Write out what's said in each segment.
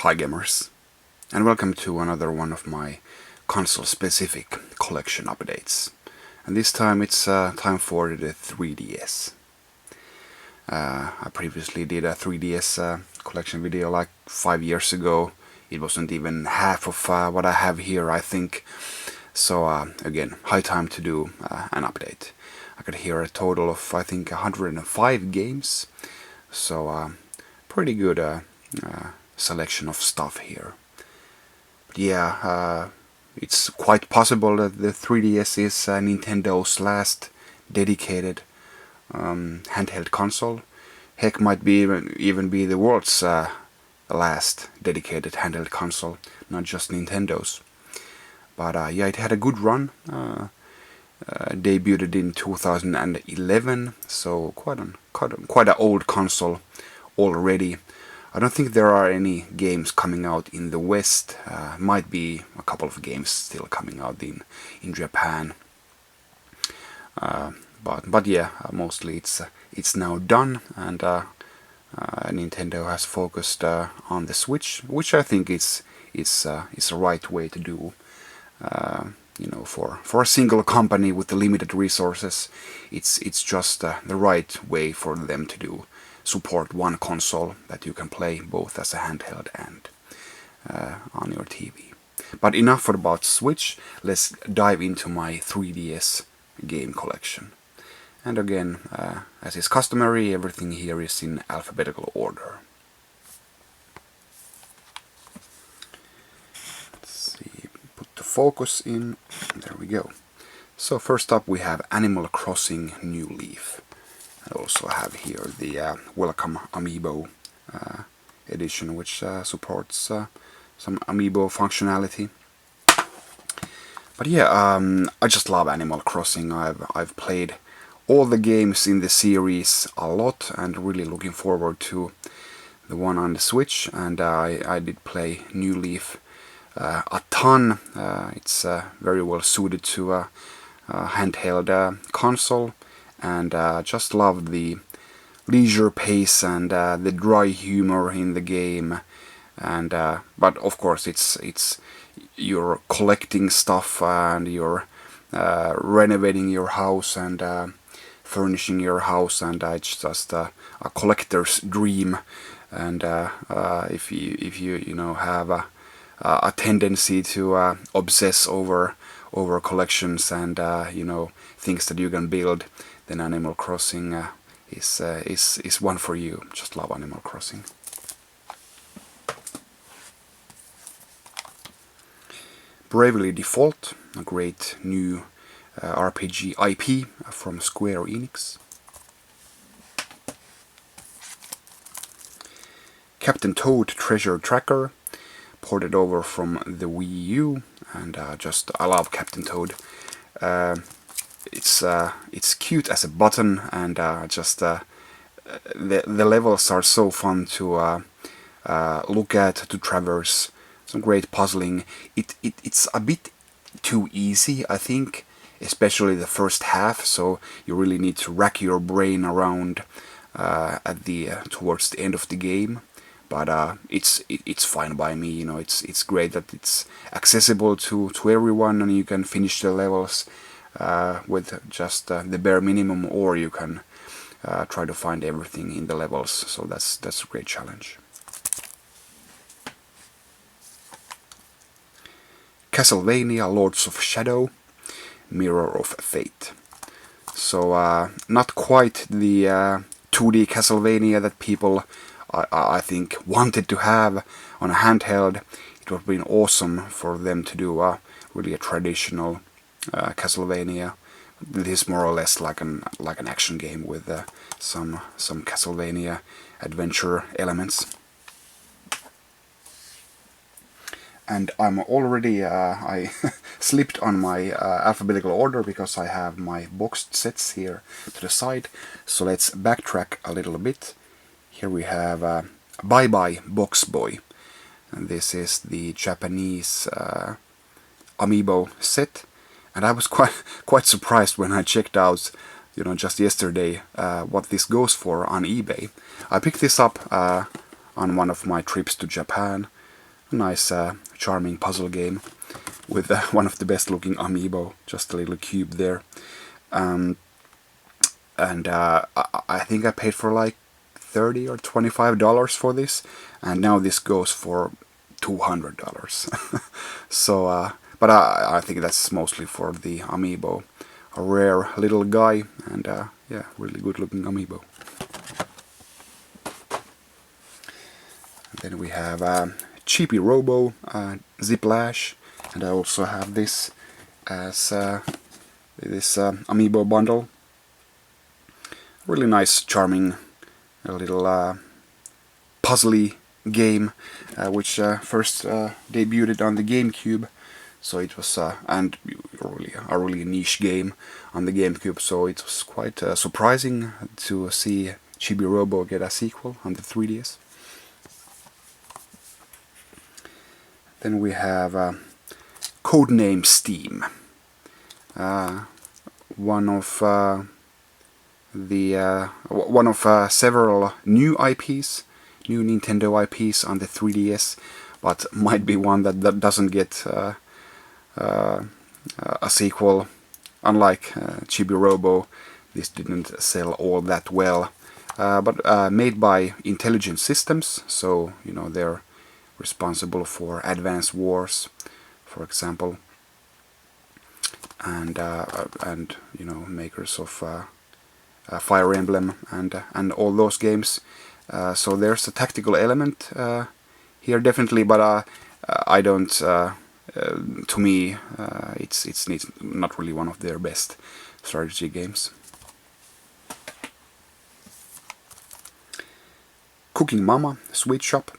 Hi gamers, and welcome to another one of my console-specific collection updates. And this time it's time for the 3DS. I previously did a 3DS collection video like 5 years ago. It wasn't even half of what I have here, I think. So again, high time to do an update. I got here a total of, I think, 105 games. So pretty good selection of stuff here. But yeah, it's quite possible that the 3DS is Nintendo's last dedicated handheld console. Heck, might be even be the world's last dedicated handheld console, not just Nintendo's. But yeah, it had a good run. Debuted in 2011, so quite an old console already. I don't think there are any games coming out in the West. Might be a couple of games still coming out in Japan. But yeah, mostly it's now done, and Nintendo has focused on the Switch, which I think is a right way to do. You know, for a single company with the limited resources, it's just the right way for them to do. Support one console that you can play both as a handheld and on your TV. But enough about Switch. Let's dive into my 3DS game collection. And again, as is customary, everything here is in alphabetical order. Let's see, put the focus in. There we go. So first up we have Animal Crossing New Leaf. I also have here the Welcome Amiibo edition, which supports some Amiibo functionality. But yeah, I just love Animal Crossing. I've played all the games in the series a lot, and really looking forward to the one on the Switch. And I did play New Leaf a ton. It's very well suited to a handheld console. And just love the leisure pace and the dry humor in the game, and but of course it's you're collecting stuff and you're renovating your house and furnishing your house, and it's just a collector's dream. And if you know have a tendency to obsess over collections and you know, things that you can build, then Animal Crossing is one for you. Just love Animal Crossing. Bravely Default, a great new RPG IP from Square Enix. Captain Toad Treasure Tracker, ported over from the Wii U, and I love Captain Toad. It's cute as a button, and the levels are so fun to look at, to traverse. Some great puzzling. It's a bit too easy, I think, especially the first half. So you really need to rack your brain around at the towards the end of the game. But it's fine by me. You know, it's great that it's accessible to everyone, and you can finish the levels with just the bare minimum, or you can try to find everything in the levels. So that's a great challenge. Castlevania Lords of Shadow, Mirror of Fate. So not quite the 2D Castlevania that people I think wanted to have on a handheld. It would have been awesome for them to do really a traditional Castlevania. This is more or less like an action game with some Castlevania adventure elements. And I'm already I slipped on my alphabetical order because I have my boxed sets here to the side. So let's backtrack a little bit. Here we have Bye Bye Box Boy, and this is the Japanese Amiibo set. And I was quite surprised when I checked out, you know, just yesterday what this goes for on eBay. I picked this up on one of my trips to Japan. nice, charming puzzle game with one of the best looking amiibo, just a little cube there. And I think I paid for like $30 or $25 for this, and now this goes for $200. So, but I think that's mostly for the amiibo. A rare little guy, and yeah, really good looking amiibo. And then we have Chibi Robo, Ziplash, and I also have this as this amiibo bundle. Really nice, charming, little puzzly game, which first debuted on the GameCube. So it was and a really niche game on the GameCube. So it was quite surprising to see Chibi Robo get a sequel on the 3DS. Then we have Codename Steam, one of several new IPs, new Nintendo IPs on the 3DS, but might be one that doesn't get a sequel. Unlike Chibi Robo, this didn't sell all that well, but made by Intelligent Systems, so you know they're responsible for Advance Wars, for example, and you know, makers of Fire Emblem and all those games. So there's a tactical element here definitely, but I don't. To me, it's not really one of their best strategy games. Cooking Mama Sweet Shop.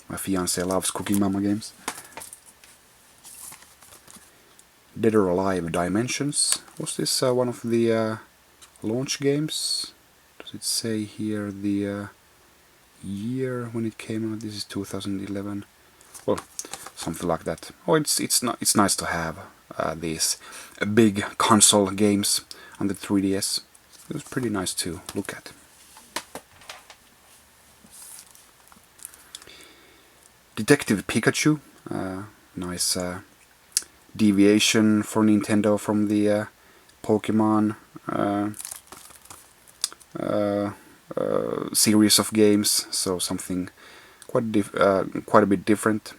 My fiance loves Cooking Mama games. Dead or Alive Dimensions. Was this one of the launch games? Does it say here the year when it came out? This is 2011. Well, something like that. Oh, it's nice to have these big console games on the 3DS. It was pretty nice to look at. Detective Pikachu, nice deviation for Nintendo from the Pokemon series of games, so something quite a bit different.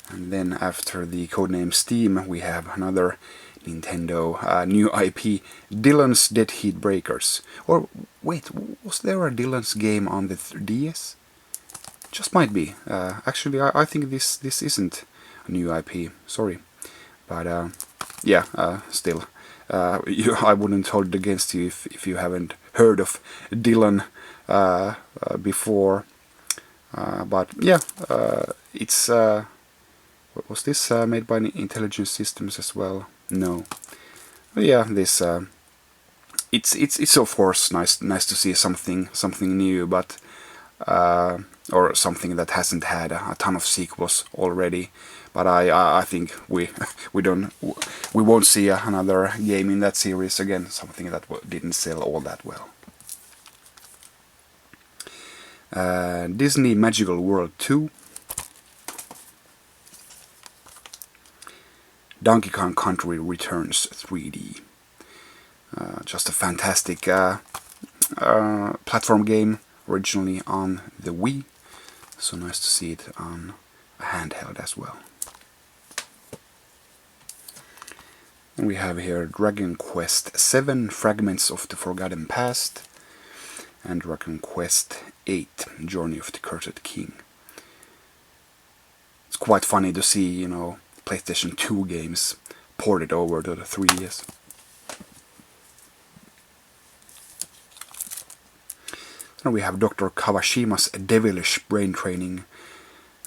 And then after the Codename Steam, we have another Nintendo new IP, Dylan's Dead Heat Breakers. Or wait, was there a Dylan's game on the DS? Just might be. Actually, I think this isn't a new IP. Sorry, but yeah, still, I wouldn't hold it against you if you haven't heard of Dylan before. But yeah, it's. Was this made by Intelligent Systems as well? No. But yeah, this it's of course nice to see something new, but or something that hasn't had a ton of sequels already. But I think we won't see another game in that series again. Something that didn't sell all that well. Disney Magical World 2. Donkey Kong Country Returns 3D. Just a fantastic platform game, originally on the Wii. So nice to see it on a handheld as well. And we have here Dragon Quest 7 Fragments of the Forgotten Past and Dragon Quest 8 Journey of the Cursed King. It's quite funny to see, you know, PlayStation 2 games ported over to the 3DS. And we have Dr. Kawashima's Devilish Brain Training.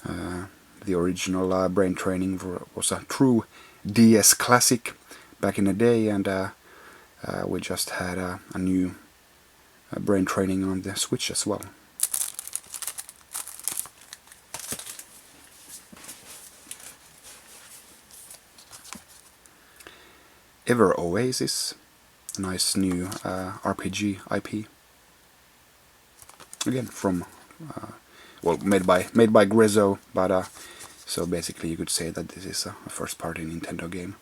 The original Brain Training was a true DS classic back in the day, and we just had a new Brain Training on the Switch as well. Ever Oasis, nice new RPG IP. Again, from well, made by Grezzo, but so basically you could say that this is a first-party Nintendo game.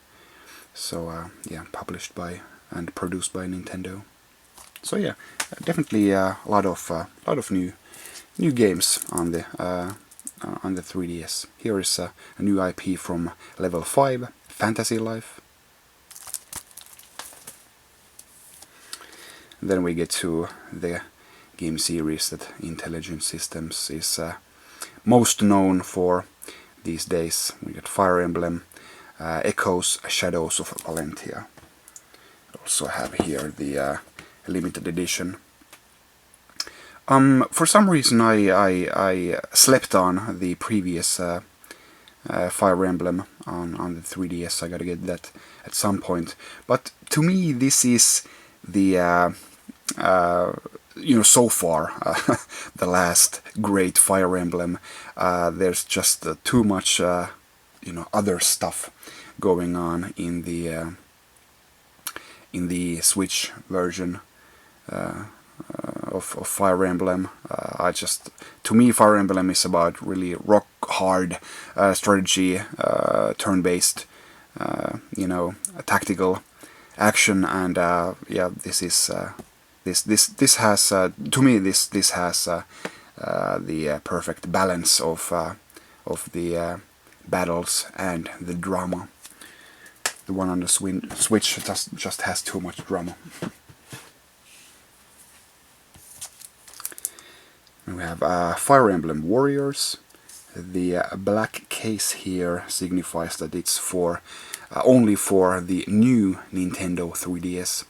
So yeah, published by and produced by Nintendo. So yeah, definitely a lot of new games on the 3DS. Here is a new IP from Level 5, Fantasy Life. Then we get to the game series that Intelligent Systems is most known for these days. We get Fire Emblem, Echoes, Shadows of Valentia. Also have here the limited edition. For some reason I slept on the previous Fire Emblem on the 3DS. I gotta get that at some point. But to me this is the so far the last great Fire Emblem. There's just too much other stuff going on in the Switch version of Fire Emblem. To me, Fire Emblem is about really rock hard strategy, turn-based, tactical action, and yeah, this is this has to me this has the perfect balance of the battles and the drama. The one on the Switch just has too much drama. We have Fire Emblem Warriors. The black case here signifies that it's for only for the new Nintendo 3DS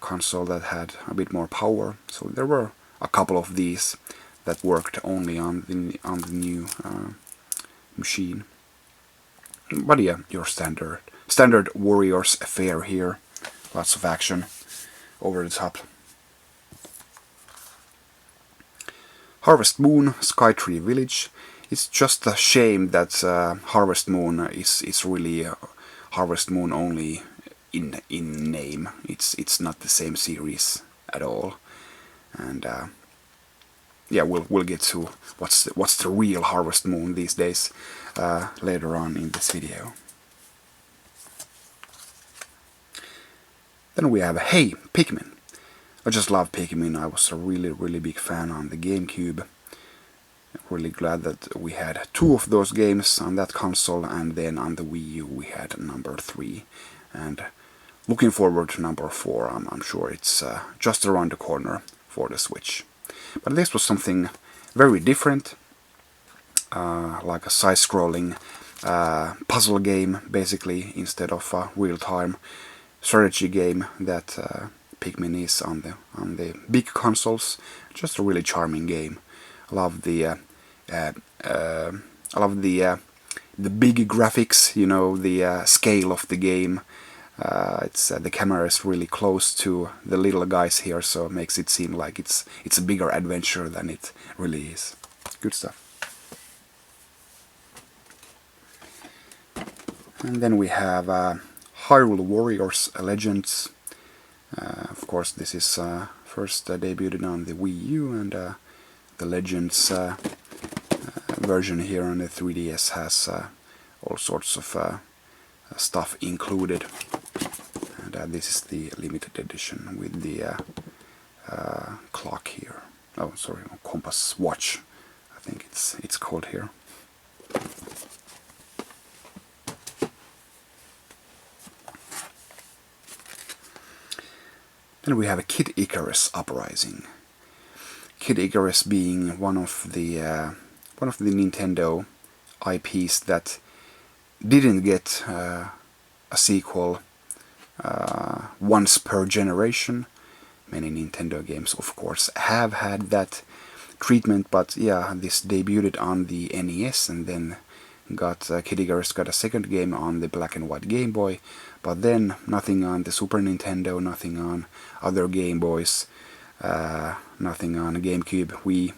console that had a bit more power. So there were a couple of these that worked only on the new machine. But yeah, your standard Warriors affair here. Lots of action, over the top. Harvest Moon, Skytree Village. It's just a shame that Harvest Moon is really Harvest Moon only in name. It's not the same series at all. And yeah, we'll get to what's the real Harvest Moon these days later on in this video. Then we have Hey Pikmin. I just love Pikmin. I was a really big fan on the GameCube. Really glad that we had 2 of those games on that console, and then on the Wii U we had number 3. And looking forward to number 4. I'm sure it's just around the corner for the Switch. But this was something very different, like a side-scrolling puzzle game, basically, instead of a real-time strategy game that Pikmin is on the big consoles. Just a really charming game. I love the big graphics, the scale of the game. It's the camera is really close to the little guys here, so it makes it seem like it's a bigger adventure than it really is. Good stuff. And then we have Hyrule Warriors Legends. Of course, this is first debuted on the Wii U, and the Legends version here on the 3DS has all sorts of stuff included. And this is the limited edition with the clock here. Oh, sorry, compass watch, I think it's called here. Then we have a Kid Icarus Uprising. Kid Icarus being one of the Nintendo IPs that didn't get a sequel once per generation. Many Nintendo games, of course, have had that treatment, but yeah, this debuted on the NES, and then Kid Icarus got a second game on the black and white Game Boy, but then nothing on the Super Nintendo, nothing on other Game Boys, nothing on GameCube, Wii.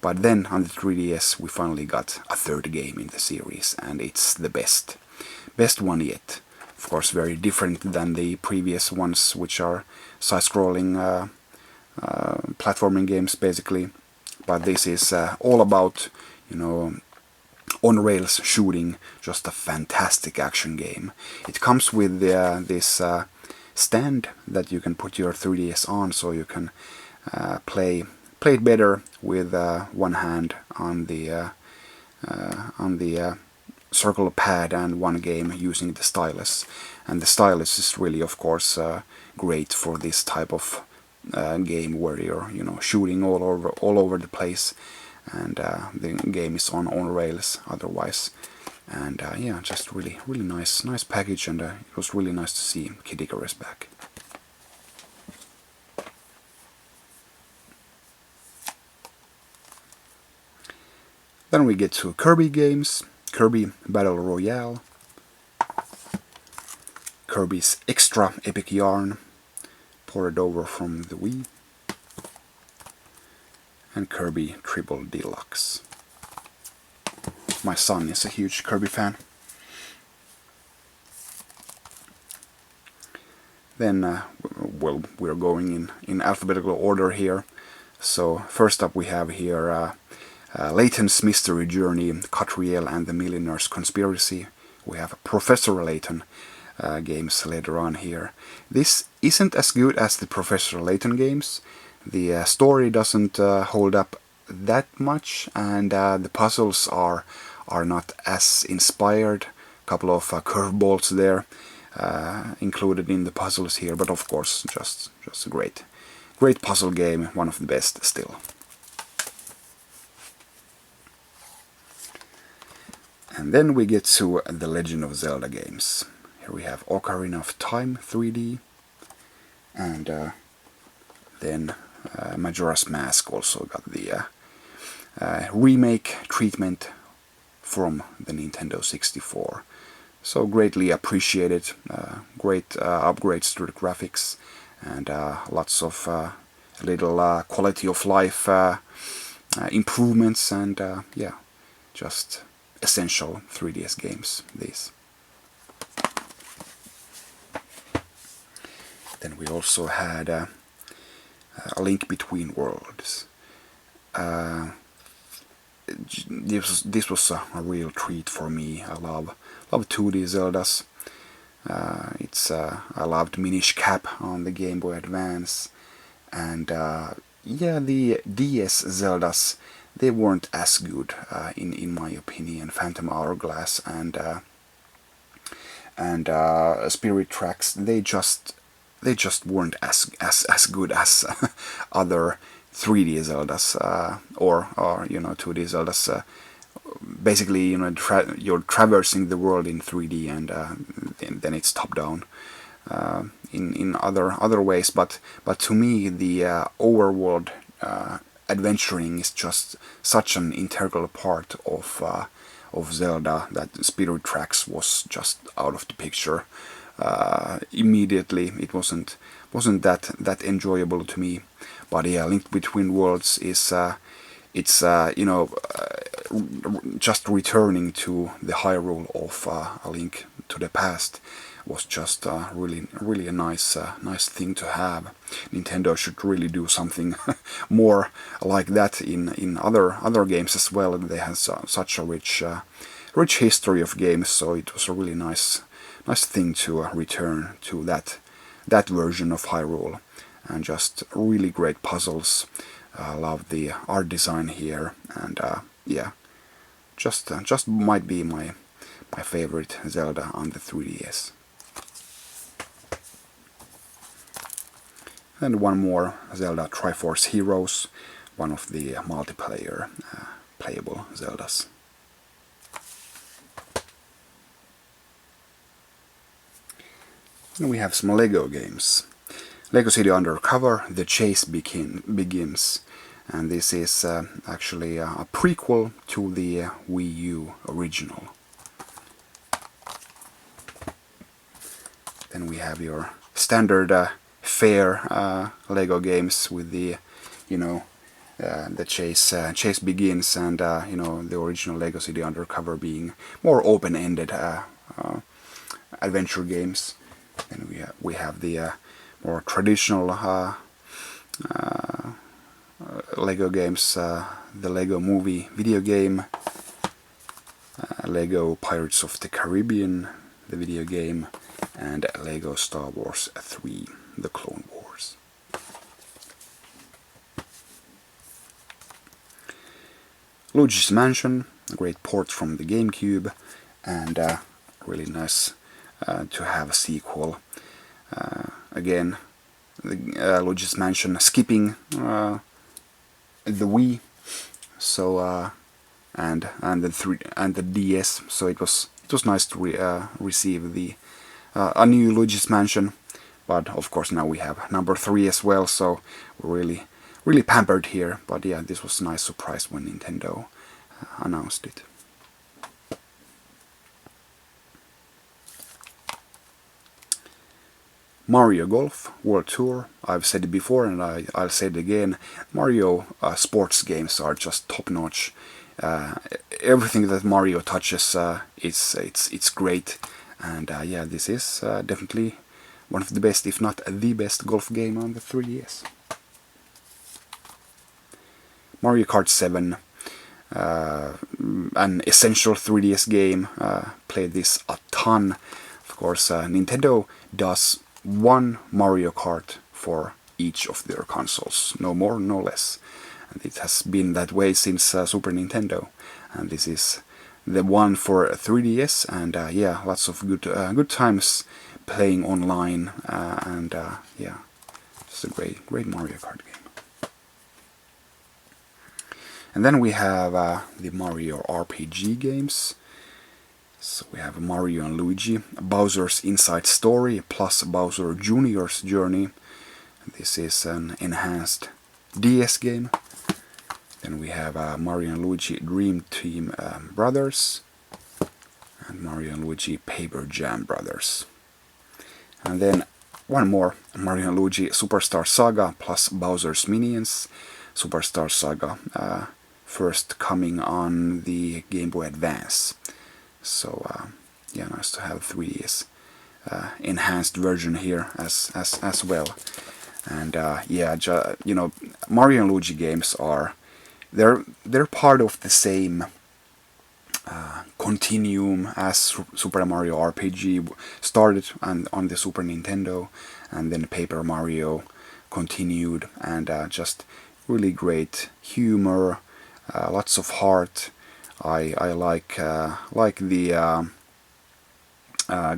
But then on the 3DS we finally got a third game in the series, and it's the best one yet. Of course, very different than the previous ones, which are side-scrolling platforming games basically. but this is all about, you know, on rails shooting, just a fantastic action game. It comes with this stand that you can put your 3DS on, so you can play it better with one hand on the circle pad and one game using the stylus. And the stylus is really, of course, great for this type of game where you're, you know, shooting all over the place, and the game is on rails otherwise. And yeah, just really nice package, and it was really nice to see Kid Icarus back. Then we get to Kirby games. Kirby Battle Royale, Kirby's Extra Epic Yarn, ported over from the Wii, and Kirby Triple Deluxe. My son is a huge Kirby fan. Then, well, we're going in alphabetical order here. So first up we have here Layton's Mystery Journey, Catriel and the Millionaire's Conspiracy. We have Professor Layton games later on here. This isn't as good as the Professor Layton games. The story doesn't hold up that much, and the puzzles are not as inspired. A couple of curveballs there included in the puzzles here, but of course just a great puzzle game, one of the best still. And then we get to the Legend of Zelda games. Here we have Ocarina of Time 3D, and then Majora's Mask also got the remake treatment from the Nintendo 64. So greatly appreciated, great upgrades to the graphics, and lots of little quality of life improvements, and yeah, just essential 3DS games, these. Then we also had A Link Between Worlds. This was a real treat for me. I love 2D Zeldas. I loved Minish Cap on the Game Boy Advance, and yeah, the DS Zeldas, they weren't as good in my opinion. Phantom Hourglass and Spirit Tracks, they just weren't as good as other 3D Zeldas or you know, 2D Zeldas. Basically, you know, you're traversing the world in 3D, and then it's top down in other ways. But to me, the overworld adventuring is just such an integral part of Zelda that Spirit Tracks was just out of the picture immediately. It wasn't that enjoyable to me. But yeah, Link Between Worlds is it's you know, just returning to the Hyrule of A Link to the Past was just really a nice thing to have. Nintendo should really do something more like that in other games as well. They have such a rich history of games, so it was a really nice thing to return to that version of Hyrule, and just really great puzzles. I love the art design here, and yeah, just might be my favorite Zelda on the 3DS. And one more, Zelda Triforce Heroes, one of the multiplayer playable Zeldas. And we have some Lego games. Lego City Undercover, The Chase Begins. And this is actually a prequel to the Wii U original. Then we have your standard fare Lego games with the, you know, the Chase Begins, and you know, the original Lego City Undercover being more open-ended adventure games. Then we have the more traditional Lego games, the Lego Movie video game, Lego Pirates of the Caribbean, the video game, and Lego Star Wars 3, The Clone Wars. Luigi's Mansion, a great port from the GameCube, and really nice to have a sequel. Again, the Luigi's Mansion skipping the Wii, so and the DS, so it was nice to receive the a new Luigi's Mansion. But of course now we have number 3 as well, so we're really pampered here. But yeah, this was a nice surprise when Nintendo announced it. Mario Golf World Tour. I've said it before and I'll say it again. Mario sports games are just top notch. Everything that Mario touches, it's great. And yeah, this is definitely one of the best, if not the best, golf game on the 3DS. Mario Kart 7, an essential 3DS game. Played this a ton. Of course, Nintendo does one Mario Kart for each of their consoles, no more, no less. And it has been that way since Super Nintendo. And this is the one for 3DS, and yeah, lots of good times playing online, and yeah, it's a great Mario Kart game. And then we have the Mario RPG games. So we have Mario and Luigi, Bowser's Inside Story plus Bowser Jr.'s Journey. This is an enhanced DS game. Then we have Mario and Luigi Dream Team Brothers and Mario and Luigi Paper Jam Brothers. And then one more, Mario and Luigi Superstar Saga plus Bowser's Minions. Superstar Saga, first coming on the Game Boy Advance. So yeah, nice to have 3DS enhanced version here as well. And yeah, you know, Mario and Luigi games are they're part of the same continuum as Super Mario RPG started on the Super Nintendo, and then Paper Mario continued, and just really great humor, lots of heart. I like the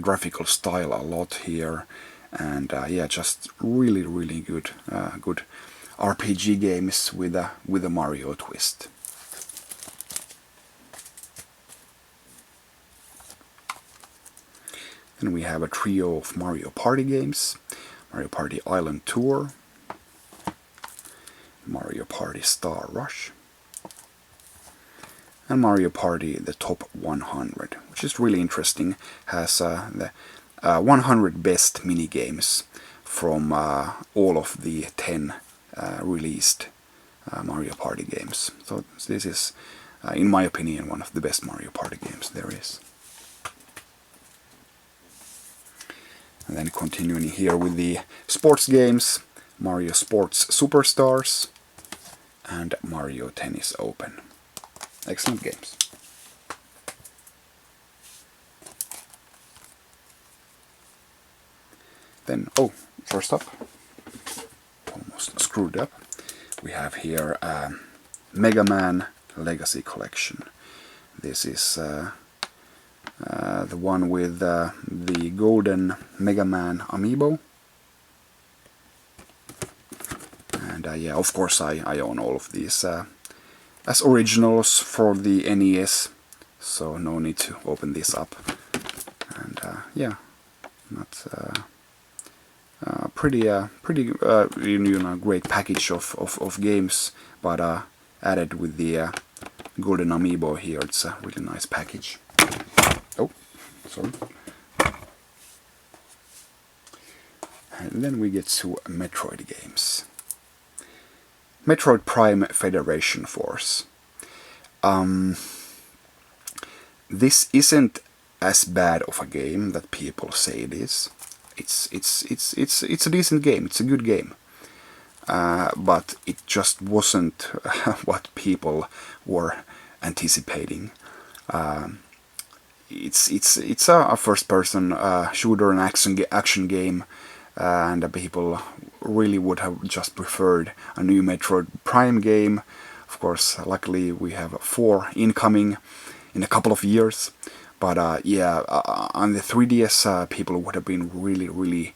graphical style a lot here, and yeah, just really good RPG games with a Mario twist. Then we have a trio of Mario Party games: Mario Party Island Tour, Mario Party Star Rush, and Mario Party the Top 100, which is really interesting. Has the 100 best minigames from all of the 10 released Mario Party games. So this is, in my opinion, one of the best Mario Party games there is. And then continuing here with the sports games: Mario Sports Superstars and Mario Tennis Open. Excellent games. Then, first up, almost screwed up, we have here Mega Man Legacy Collection. This is the one with the golden Mega Man amiibo. And yeah, of course I own all of these as originals for the NES, so no need to open this up. And yeah, not pretty you know, great package of games, but added with the golden amiibo here, it's a really nice package. Oh, sorry. And then we get to Metroid games. Metroid Prime Federation Force. This isn't as bad of a game that people say it is. It's a decent game. It's a good game. but it just wasn't what people were anticipating. It's a first-person shooter and action game, and people really would have just preferred a new Metroid Prime game. Of course, luckily we have 4 incoming in a couple of years. But yeah, on the 3DS, people would have been really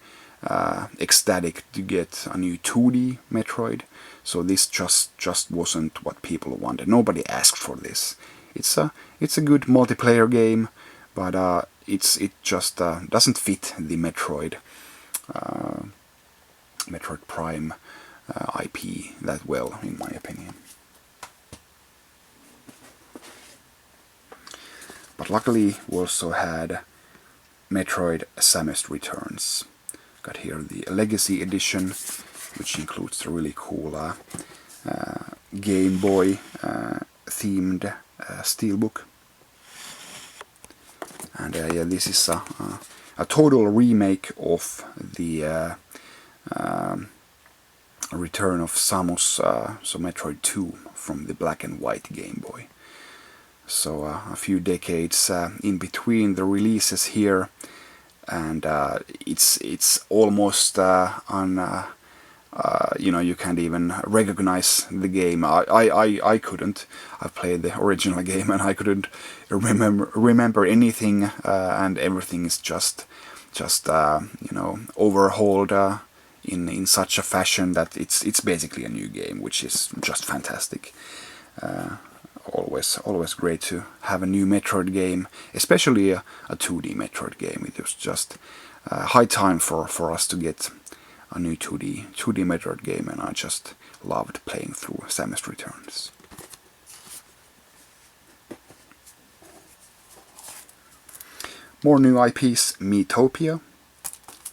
ecstatic to get a new 2D Metroid. So this just wasn't what people wanted. Nobody asked for this. It's a good multiplayer game, but it just doesn't fit the Metroid Prime IP that well, in my opinion. But luckily, we also had Metroid Samus Returns. Got here the Legacy Edition, which includes the really cool Game Boy themed steelbook. And yeah, this is a total remake of the Return of Samus, so Metroid 2 from the black and white Game Boy. So a few decades in between the releases here, and it's almost you can't even recognize the game. I couldn't. I played the original game and I couldn't remember anything, and everything is just overhauled in such a fashion that it's basically a new game, which is just fantastic. Always great to have a new Metroid game, especially a 2D Metroid game. It was just high time for us to get a new 2D Metroid game, and I just loved playing through Samus Returns. More new IPs, Miitopia.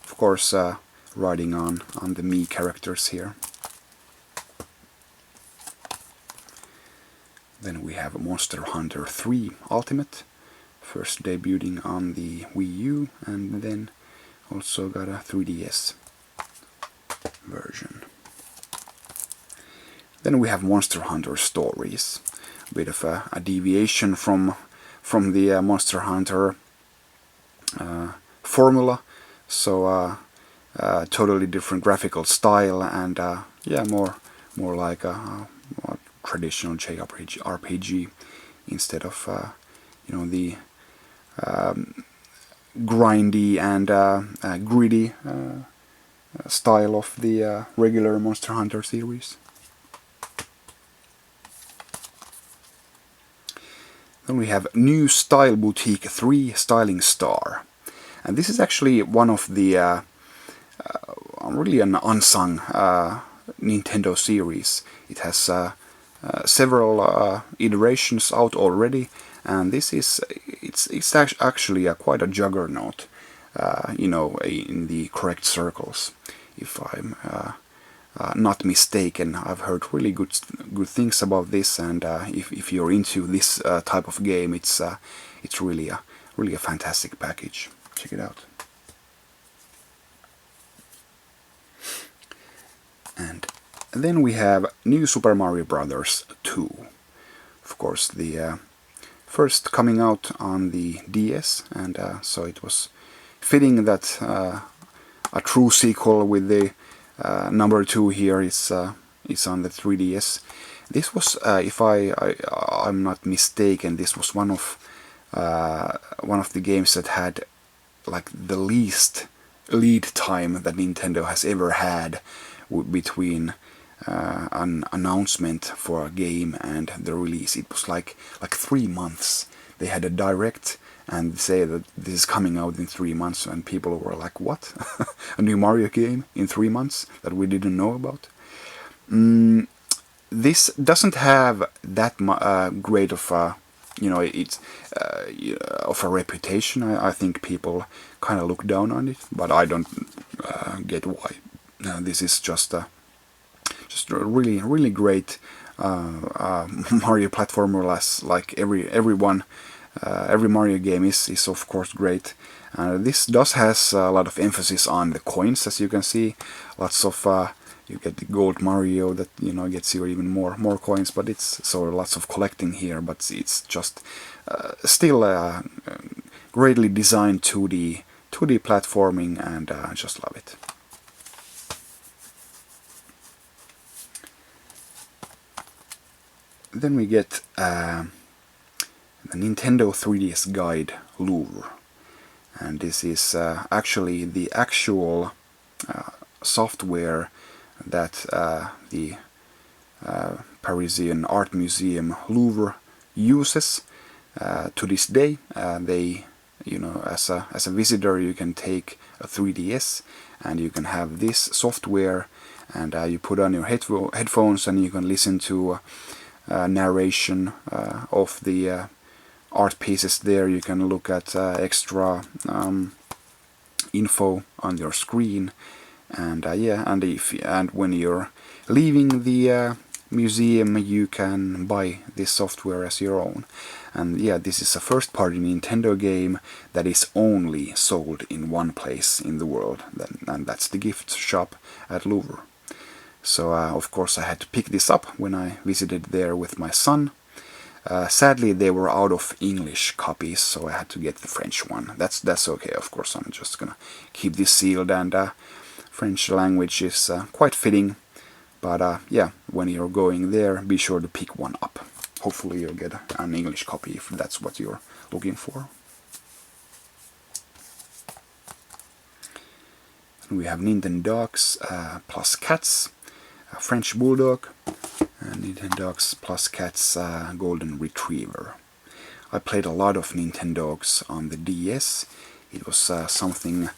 Of course, riding on the Mii characters here. Then we have Monster Hunter 3 Ultimate, first debuting on the Wii U, and then also got a 3DS version. Then we have Monster Hunter Stories, a bit of a deviation from the Monster Hunter formula, so totally different graphical style, and yeah, more like a traditional JRPG instead of the grindy and gritty style of the regular Monster Hunter series. Then we have New Style Boutique 3 Styling Star, and this is actually one of the really an unsung Nintendo series. It has several iterations out already, and this is it's actually quite a juggernaut, in the correct circles. If I'm not mistaken, I've heard really good things about this, and if you're into this type of game, it's really a fantastic package. Check it out. And then we have New Super Mario Bros. 2. Of course, the first coming out on the DS, and so it was fitting that a true sequel with the number 2 here is on the 3DS. This was, if I'm not mistaken, this was one of the games that had like the least lead time that Nintendo has ever had between an announcement for a game and the release. It was like 3 months. They had a direct and say that this is coming out in 3 months, and people were like, what? A new Mario game in 3 months that we didn't know about? This doesn't have that great of a, of a reputation. I think people kind of look down on it, but I don't get why. This is just a really great Mario platformer, like every Mario game is of course great. This does has a lot of emphasis on the coins, as you can see. Lots of you get the gold Mario that gets you even more coins, but it's so lots of collecting here, but it's just still greatly designed 2D platforming, and I just love it. Then we get the Nintendo 3DS Guide Louvre, and this is actually the actual software that the Parisian art museum Louvre uses to this day. They, as a visitor, you can take a 3DS and you can have this software, and you put on your headphones and you can listen to narration of the art pieces there. You can look at extra info on your screen, and and when you're leaving the museum, you can buy this software as your own. And yeah, this is a first-party Nintendo game that is only sold in one place in the world, and that's the gift shop at Louvre. So of course I had to pick this up when I visited there with my son. Sadly, they were out of English copies, so I had to get the French one. That's okay, of course. I'm just gonna keep this sealed, and French language is quite fitting. But yeah, when you're going there, be sure to pick one up. Hopefully you'll get an English copy if that's what you're looking for. And we have Nintendogs plus Cats, a French Bulldog, and Nintendogs plus Cats Golden Retriever. I played a lot of Nintendogs on the DS. It was something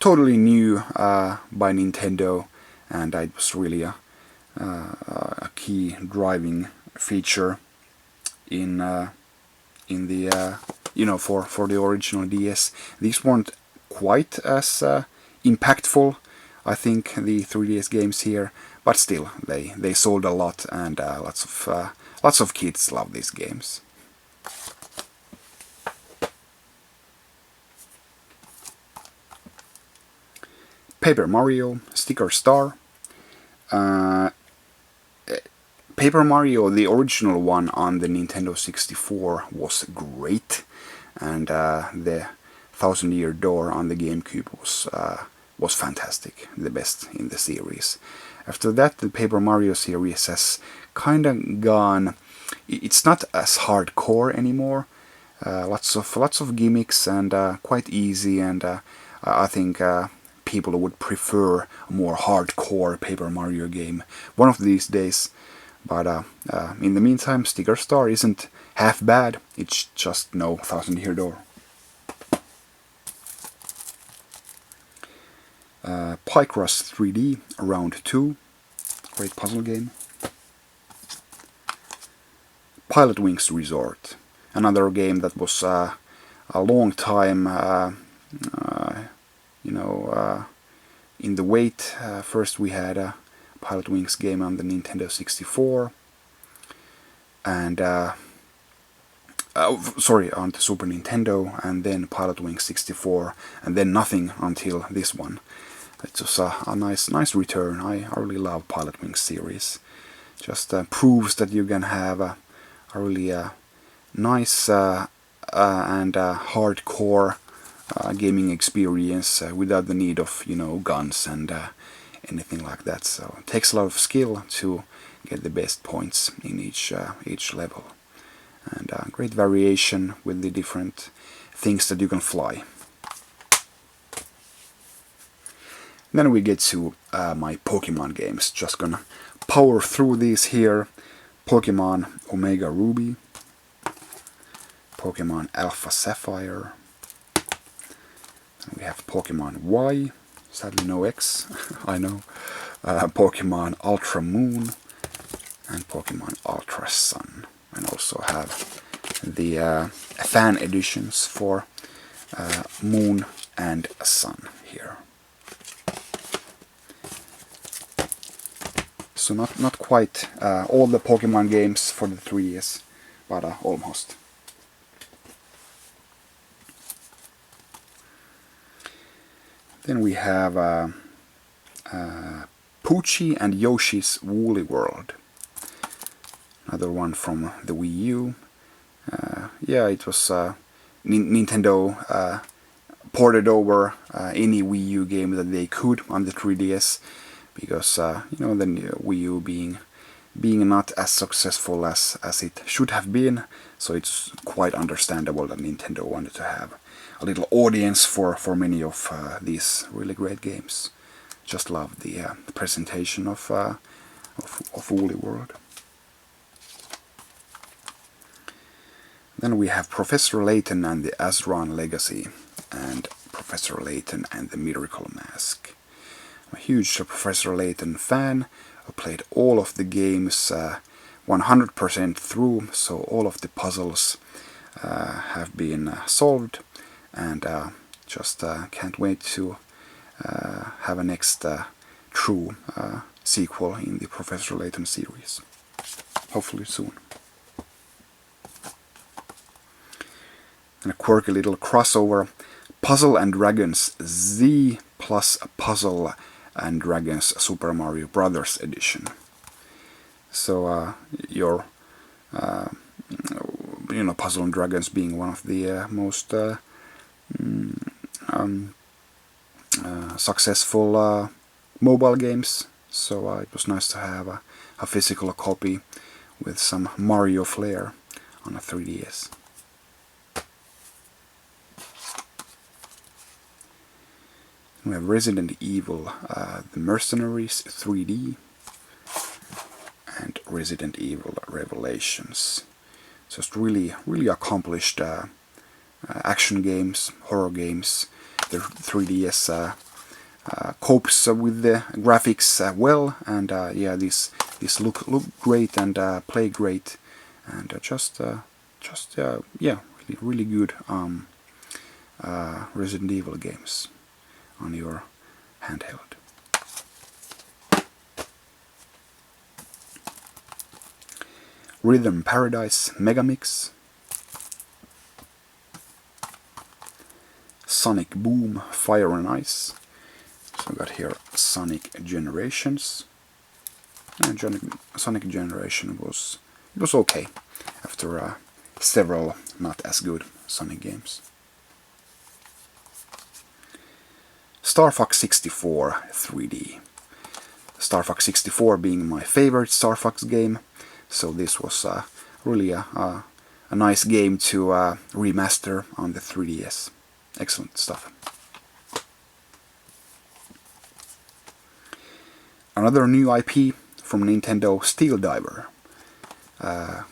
totally new by Nintendo, and it was really a key driving feature in the for the original DS. These weren't quite as impactful, I think, the 3DS games here, but still they sold a lot, and lots of kids love these games. Paper Mario Sticker Star. Paper Mario, the original one on the Nintendo 64, was great, and the Thousand Year Door on the GameCube was fantastic, the best in the series. After that, the Paper Mario series has kind of gone. It's not as hardcore anymore. Lots of gimmicks, and quite easy, and I think people would prefer a more hardcore Paper Mario game one of these days. But in the meantime, Sticker Star isn't half bad. It's just no Thousand Year Door. Picross 3D Round 2, great puzzle game. Pilotwings Resort, another game that was a long time, in the wait. First we had a Pilotwings game on the Nintendo 64, and on the Super Nintendo, and then Pilotwings 64, and then nothing until this one. It's just a nice return. I really love Pilotwings series. Just proves that you can have a really nice and hardcore gaming experience without the need of guns and anything like that. So it takes a lot of skill to get the best points in each level, and great variation with the different things that you can fly. Then we get to my Pokemon games. Just gonna power through these here. Pokemon Omega Ruby, Pokemon Alpha Sapphire, and we have Pokemon Y, sadly no X, I know, Pokemon Ultra Moon, and Pokemon Ultra Sun, and also have the fan editions for Moon and Sun here. So not quite all the Pokemon games for the 3DS, but almost. Then we have Poochie and Yoshi's Woolly World. Another one from the Wii U. Yeah, it was Nintendo ported over any Wii U game that they could on the 3DS, because you know, the Wii U being not as successful as it should have been, so it's quite understandable that Nintendo wanted to have a little audience for many of these really great games. Just love the presentation of Woolly World. Then we have Professor Layton and the Azran Legacy, and Professor Layton and the Miracle Mask. I'm a huge Professor Layton fan. I played all of the games 100% through, so all of the puzzles have been solved, and just can't wait to have a next true sequel in the Professor Layton series. Hopefully soon. And a quirky little crossover, Puzzle and Dragons Z plus Puzzle and Dragons Super Mario Brothers Edition. So your you know, Puzzle and Dragons being one of the most successful mobile games, so it was nice to have a physical copy with some Mario flair on a 3DS. We have Resident Evil, The Mercenaries 3D, and Resident Evil Revelations. Just really accomplished action games, horror games. The 3DS copes with the graphics well, and yeah, these look great and play great, and yeah, really good Resident Evil games on your handheld. Rhythm Paradise Megamix, Sonic Boom Fire and Ice. So we got here Sonic Generations. Sonic Generation was okay after several not as good Sonic games. Star Fox 64 3D. Star Fox 64 being my favorite Star Fox game, so this was really a nice game to remaster on the 3DS. Excellent stuff. Another new IP from Nintendo, Steel Diver.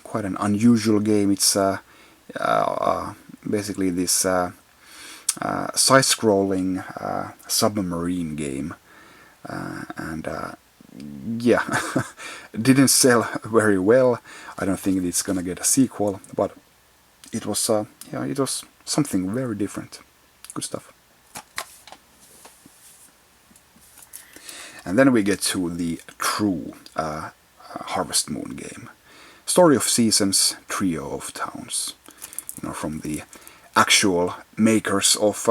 Quite an unusual game. It's basically this side-scrolling submarine game, and yeah, didn't sell very well. I don't think it's gonna get a sequel, but it was yeah, it was something very different. Good stuff. And then we get to the true Harvest Moon game. Story of Seasons, Trio of Towns. You know, from the actual makers of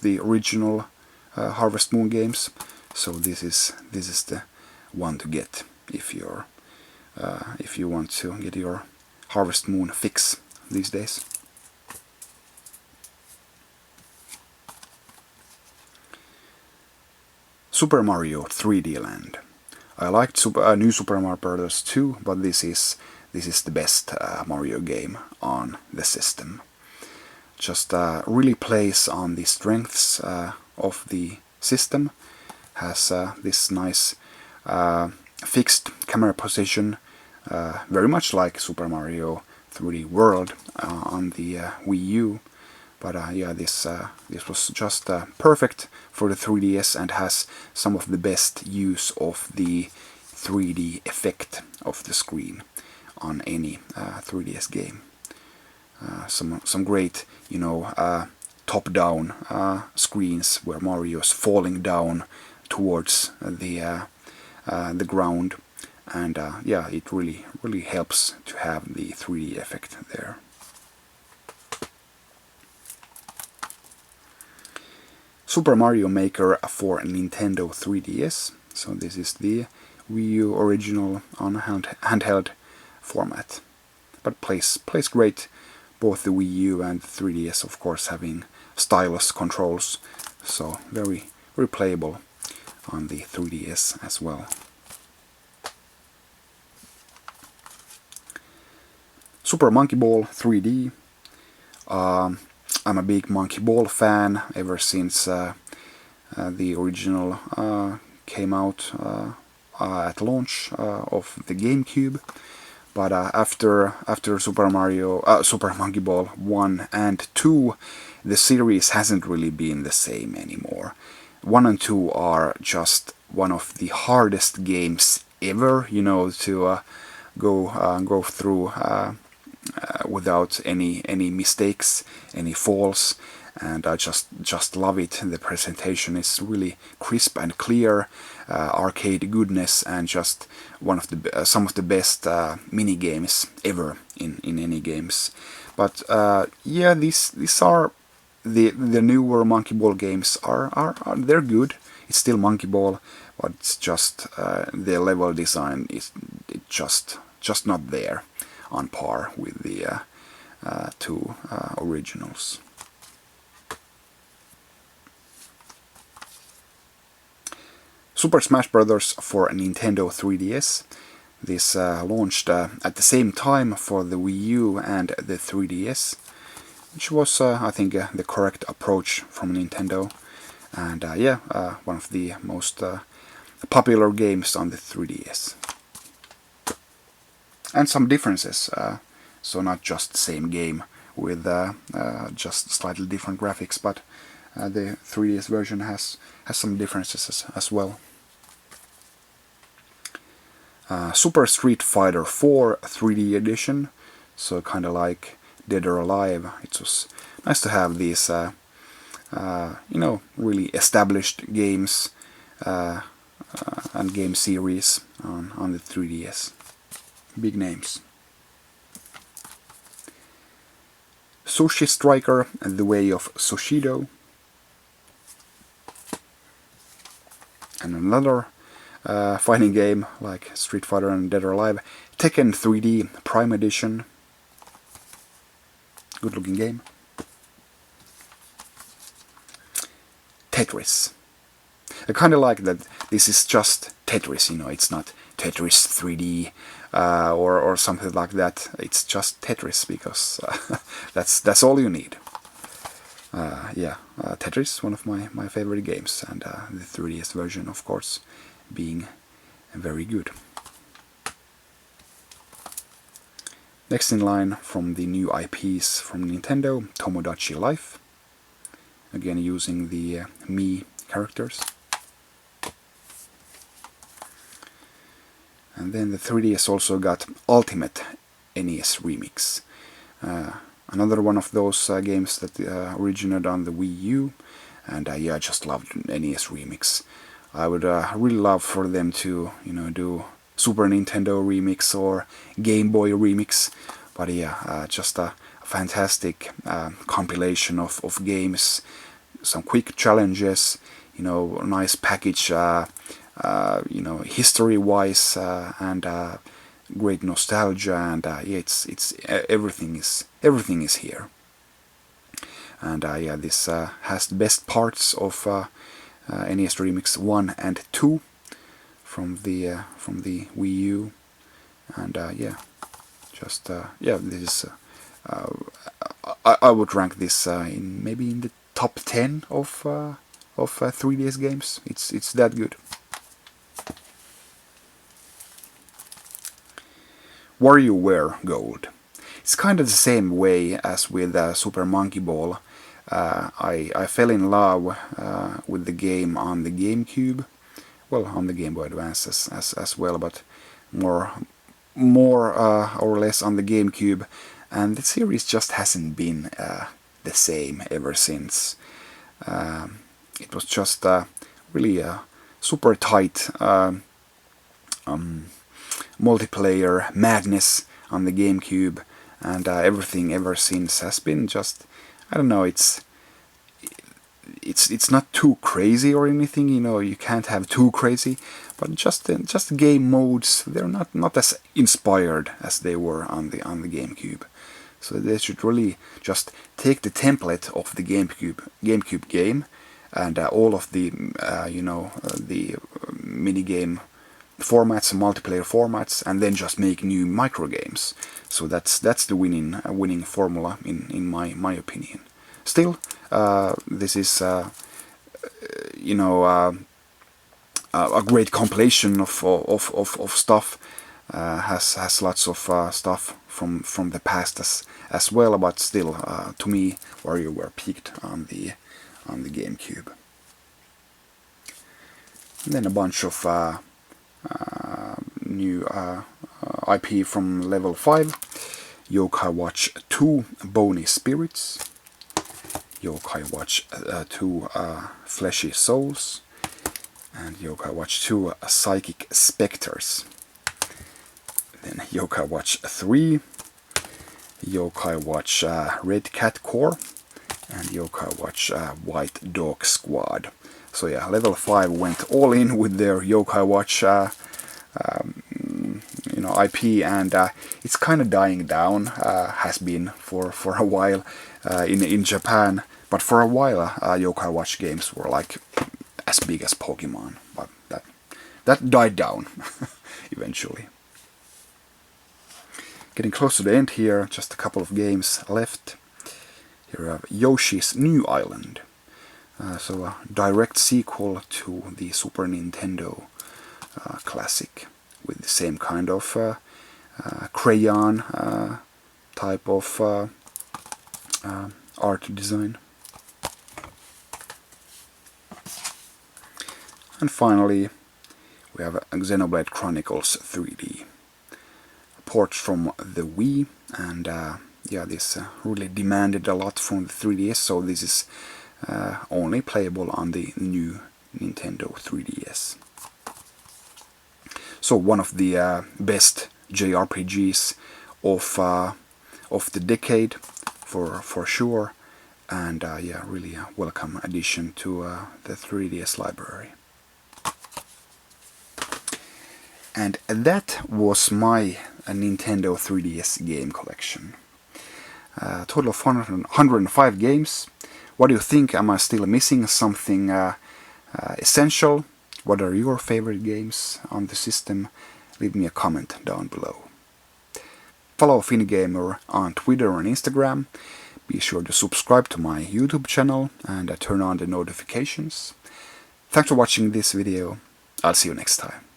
the original Harvest Moon games. So this is the one to get if you want to get your Harvest Moon fix these days. Super Mario 3D Land. I liked New Super Mario Bros. 2, but this is the best Mario game on the system. Just really plays on the strengths of the system. Has this nice fixed camera position, very much like Super Mario 3D World on the Wii U. But yeah, this was just perfect for the 3DS and has some of the best use of the 3D effect of the screen on any 3DS game. Some great, you know, top-down screens where Mario is falling down towards the ground, and yeah, it really helps to have the 3D effect there. Super Mario Maker for Nintendo 3DS. So this is the Wii U original on handheld format. But plays great, both the Wii U and the 3DS, of course, having stylus controls, so very playable on the 3DS as well. Super Monkey Ball 3D. I'm a big Monkey Ball fan ever since the original came out at launch of the GameCube. But after Super Monkey Ball 1 and 2, the series hasn't really been the same anymore. 1 and 2 are just one of the hardest games ever, you know, to go through without any mistakes, any falls, and I just love it. The presentation is really crisp and clear, arcade goodness, and just one of the some of the best mini games ever in any games. But yeah, these are the newer Monkey Ball games are they're good. It's still Monkey Ball, but it's just the level design is just not there on par with the two originals. Super Smash Bros. For Nintendo 3DS. This launched at the same time for the Wii U and the 3DS, which was, I think, the correct approach from Nintendo. And yeah, one of the most popular games on the 3DS. And some differences, so not just the same game with just slightly different graphics, but the 3DS version has some differences as well. Super Street Fighter 4 3D edition, so kind of like Dead or Alive. It was nice to have these, you know, really established games and game series on the 3DS. Big names. Sushi Striker and The Way of Sushido. And another fighting game like Street Fighter and Dead or Alive. Tekken 3D Prime Edition. Good looking game. Tetris. I kind of like that this is just Tetris, you know, it's not Tetris 3D or something like that. It's just Tetris because that's all you need. Yeah, Tetris, one of my favorite games, and the 3DS version, of course, being very good. Next in line from the new IPs from Nintendo, Tomodachi Life. Again using the Mii characters. And then the 3DS also got Ultimate NES Remix. Another one of those games that originated on the Wii U. And yeah, I just loved NES Remix. I would really love for them to, you know, do Super Nintendo Remix or Game Boy Remix. But yeah, just a fantastic compilation of games. Some quick challenges, you know, nice package, you know, history-wise, and great nostalgia, and yeah, it's everything is here. And yeah, this has the best parts of NES Remix 1 and 2 from the Wii U, and yeah, just yeah, this is I would rank this in maybe in the top 10 of 3DS games. It's that good. WarioWare Gold. It's kind of the same way as with Super Monkey Ball. I fell in love with the game on the GameCube, well, on the Game Boy Advance as well, but more or less on the GameCube, and the series just hasn't been the same ever since. It was just really super tight multiplayer madness on the GameCube, and everything ever since has been just, I don't know, it's not too crazy or anything, you know, you can't have too crazy, but just game modes, they're not as inspired as they were on the GameCube. So they should really just take the template of the GameCube game and all of the the minigame formats and multiplayer formats, and then just make new micro games. So that's the winning formula in my opinion. Still, this is a great compilation of stuff. Has lots of stuff from the past as well, but still, to me, WarioWare peaked on the GameCube. And then a bunch of new IP from level 5. Yokai Watch 2 Bony Spirits. Yokai Watch 2 Fleshy Souls. And Yokai Watch 2 Psychic Specters. Then Yokai Watch 3. Yokai Watch Red Cat Core. And Yokai Watch White Dog Squad. So yeah, level 5 went all in with their Yokai Watch IP, and it's kind of dying down, has been for a while in Japan, but for a while Yokai Watch games were like as big as Pokemon, but that died down eventually. Getting close to the end here, just a couple of games left. Here we have Yoshi's New Island. So a direct sequel to the Super Nintendo classic, with the same kind of crayon type of art design. And finally, we have Xenoblade Chronicles 3D. A port from the Wii, and yeah, this really demanded a lot from the 3DS, so this is only playable on the new Nintendo 3DS. So one of the best JRPGs of the decade, for sure, and yeah, really a welcome addition to the 3DS library. And that was my Nintendo 3DS game collection. Total of 105 games. What do you think? Am I still missing something essential? What are your favorite games on the system? Leave me a comment down below. Follow FinGamer on Twitter and Instagram. Be sure to subscribe to my YouTube channel and turn on the notifications. Thanks for watching this video. I'll see you next time.